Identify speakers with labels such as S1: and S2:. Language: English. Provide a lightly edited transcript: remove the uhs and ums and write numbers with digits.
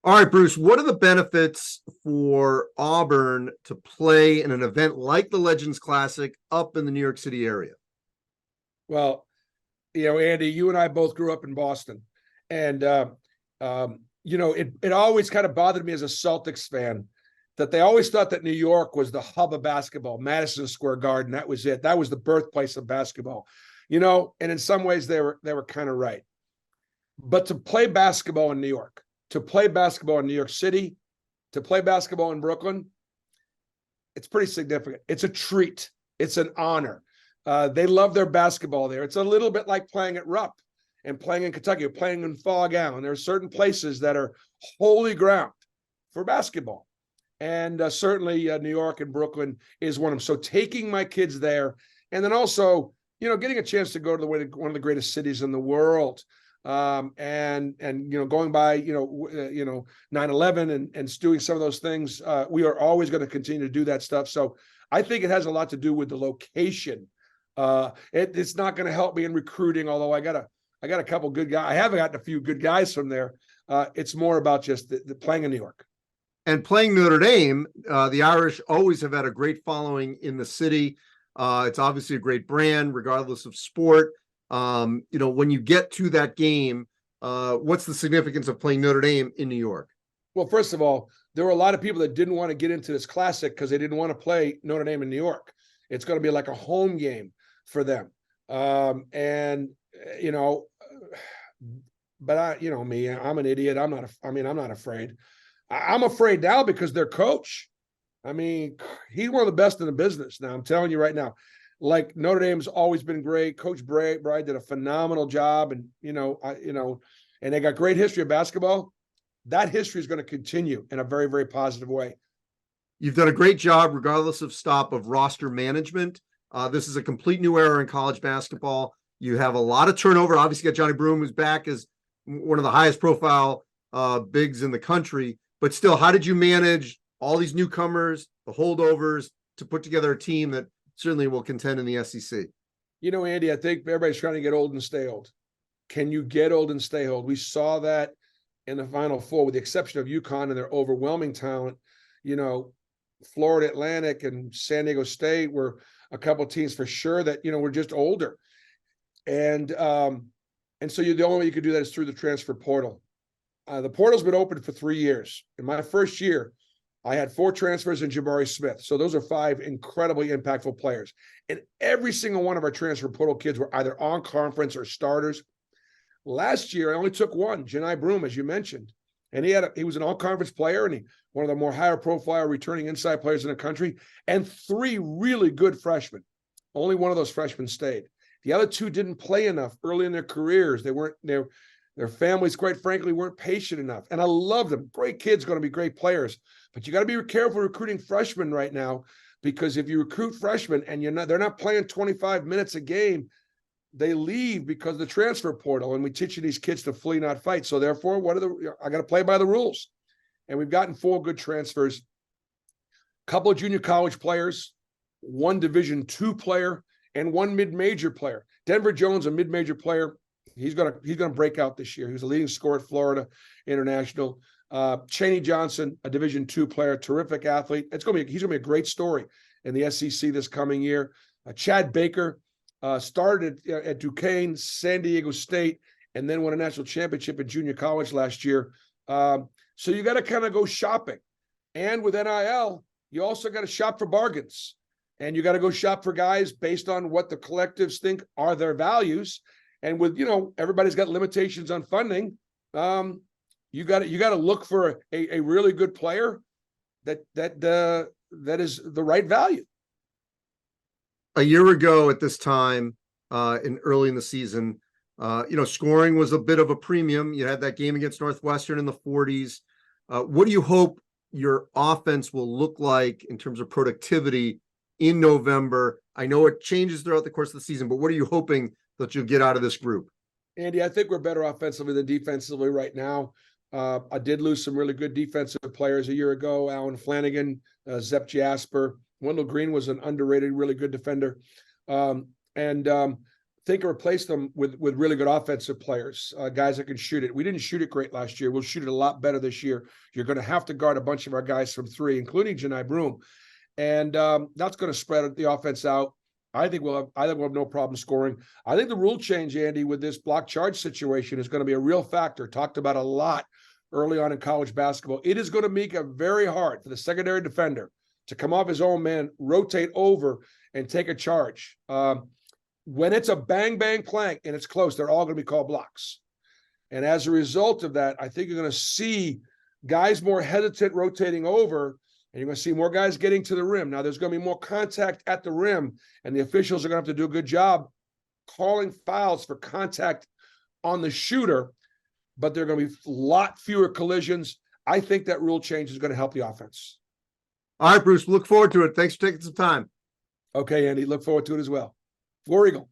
S1: All right, Bruce, what are the benefits for Auburn to play in an event like the Legends Classic up in the New York City area?
S2: Well, Andy, you and I both grew up in Boston, and it always kind of bothered me as a Celtics fan that they always thought that New York was the hub of basketball, Madison Square Garden. That was it. That was the birthplace of basketball, and in some ways they were kind of right. But to play basketball in New York, to play basketball in New York City, to play basketball in Brooklyn, it's pretty significant. It's a treat. It's an honor. They love their basketball there. It's a little bit like playing at Rupp and playing in Kentucky, or playing in Fog Allen. There are certain places that are holy ground for basketball. And certainly New York and Brooklyn is one of them. So taking my kids there, and then also, getting a chance to go to one of the greatest cities in the world, and going by 9/11 and doing some of those things. We are always going to continue to do that stuff. So I think it has a lot to do with the location. It's not going to help me in recruiting, although I got a couple good guys. I have gotten a few good guys from there. It's more about just the playing in New York.
S1: And playing Notre Dame, the Irish always have had a great following in the city. It's obviously a great brand, regardless of sport. When you get to that game, what's the significance of playing Notre Dame in New York?
S2: Well, first of all, there were a lot of people that didn't want to get into this classic because they didn't want to play Notre Dame in New York. It's going to be like a home game for them. But me, I'm an idiot. I'm not afraid. I'm afraid now because their coach, he's one of the best in the business. Now, I'm telling you right now, like Notre Dame's always been great. Coach Bride did a phenomenal job, and and they got great history of basketball. That history is going to continue in a very, very positive way.
S1: You've done a great job, regardless of stop, of roster management. This is a complete new era in college basketball. You have a lot of turnover. Obviously, you got Johnny Broome, who's back as one of the highest profile bigs in the country. But still, how did you manage all these newcomers, the holdovers, to put together a team that certainly will contend in the SEC?
S2: Andy, I think everybody's trying to get old and stay old. Can you get old and stay old? We saw that in the Final Four, with the exception of UConn and their overwhelming talent. Florida Atlantic and San Diego State were a couple of teams for sure that were just older, and so the only way you could do that is through the transfer portal. The portal's been open for 3 years. In my first year, I had 4 transfers in Jabari Smith. So those are 5 incredibly impactful players. And every single one of our transfer portal kids were either on conference or starters. Last year, I only took one, Johnny Broome, as you mentioned. And he was an all-conference player, and one of the more higher profile returning inside players in the country, and 3 really good freshmen. Only one of those freshmen stayed. The other 2 didn't play enough early in their careers. Their families, quite frankly, weren't patient enough. And I love them. Great kids, going to be great players. But you got to be careful recruiting freshmen right now, because if you recruit freshmen and they're not playing 25 minutes a game, they leave because of the transfer portal. And we teach these kids to flee, not fight. So therefore, I got to play by the rules. And we've gotten 4 good transfers, a couple of junior college players, 1 Division II player, and 1 mid-major player. Denver Jones, a mid-major player. He's gonna break out this year. He was a leading scorer at Florida International. Chaney Johnson, a Division II player, terrific athlete. He's gonna be a great story in the SEC this coming year. Chad Baker started at Duquesne, San Diego State, and then won a national championship in junior college last year. So you got to kind of go shopping, and with NIL, you also got to shop for bargains, and you got to go shop for guys based on what the collectives think are their values. And with everybody's got limitations on funding, you got to look for a really good player that is the right value.
S1: A year ago at this time, early in the season, scoring was a bit of a premium. You had that game against Northwestern in the 40s. What do you hope your offense will look like in terms of productivity in November? I know it changes throughout the course of the season, but what are you hoping that you'll get out of this group?
S2: Andy, I think we're better offensively than defensively right now. I did lose some really good defensive players a year ago. Alan Flanagan, Zep Jasper. Wendell Green was an underrated, really good defender. think replace them with really good offensive players, guys that can shoot it. We didn't shoot it great last year. We'll shoot it a lot better this year. You're going to have to guard a bunch of our guys from three, including Janai Broom, and that's going to spread the offense out. I think we'll have no problem scoring. I think the rule change, Andy, with this block charge situation is going to be a real factor. Talked about a lot early on in college basketball. It is going to make it very hard for the secondary defender to come off his own man, rotate over, and take a charge. When it's a bang-bang plank and it's close, they're all going to be called blocks. And as a result of that, I think you're going to see guys more hesitant rotating over, and you're going to see more guys getting to the rim. Now, there's going to be more contact at the rim, and the officials are going to have to do a good job calling fouls for contact on the shooter, but there are going to be a lot fewer collisions. I think that rule change is going to help the offense.
S1: All right, Bruce, look forward to it. Thanks for taking some time.
S2: Okay, Andy, look forward to it as well. War Eagle.